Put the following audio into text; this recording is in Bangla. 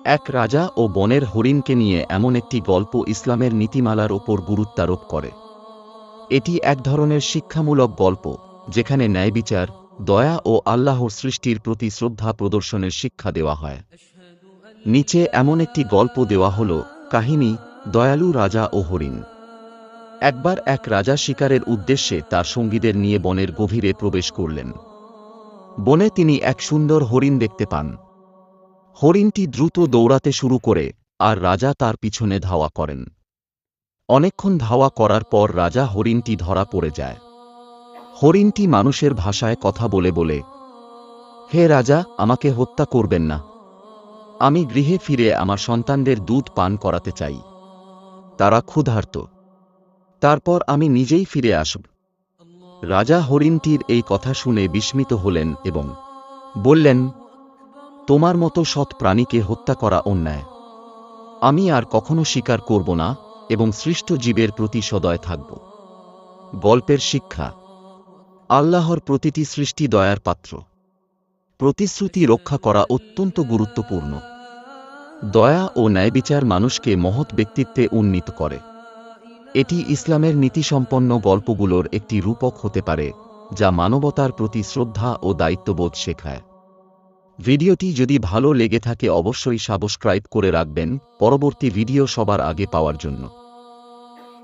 এক রাজা ও বনের হরিণকে নিয়ে এমন একটি গল্প ইসলামের নীতিমালার ওপর গুরুত্বারোপ করে। এটি এক ধরনের শিক্ষামূলক গল্প, যেখানে ন্যায়বিচার, দয়া ও আল্লাহর সৃষ্টির প্রতি শ্রদ্ধা প্রদর্শনের শিক্ষা দেওয়া হয়। নিচে এমন একটি গল্প দেওয়া হল। কাহিনী: দয়ালু রাজা ও হরিণ। একবার এক রাজা শিকারের উদ্দেশ্যে তার সঙ্গীদের নিয়ে বনের গভীরে প্রবেশ করলেন। বনে তিনি এক সুন্দর হরিণ দেখতে পান। হরিণটি দ্রুত দৌড়াতে শুরু করে, আর রাজা তার পিছনে ধাওয়া করেন। অনেকক্ষণ ধাওয়া করার পর রাজা হরিণটি ধরা পড়ে যায়। হরিণটি মানুষের ভাষায় কথা বলে বলে, হে রাজা, আমাকে হত্যা করবেন না। আমি গৃহে ফিরে আমার সন্তানদের দুধ পান করাতে চাই। তারা ক্ষুধার্ত। তারপর আমি নিজেই ফিরে আসব। রাজা হরিণটির এই কথা শুনে বিস্মিত হলেন এবং বললেন, তোমার মতো সৎ প্রাণীকে হত্যা করা অন্যায়। আমি আর কখনো শিকার করব না এবং সৃষ্ট জীবের প্রতি সদয় থাকব। গল্পের শিক্ষা: আল্লাহর প্রতিটি সৃষ্টি দয়ার পাত্র। প্রতিশ্রুতি রক্ষা করা অত্যন্ত গুরুত্বপূর্ণ। দয়া ও ন্যায়বিচার মানুষকে মহৎ ব্যক্তিত্বে উন্নীত করে। এটি ইসলামের নীতিসম্পন্ন গল্পগুলোর একটি রূপক হতে পারে, যা মানবতার প্রতি শ্রদ্ধা ও দায়িত্ববোধ শেখায়। ভিডিওটি যদি ভালো লেগে থাকে অবশ্যই সাবস্ক্রাইব করে রাখবেন পরবর্তী ভিডিও সবার আগে পাওয়ার জন্য।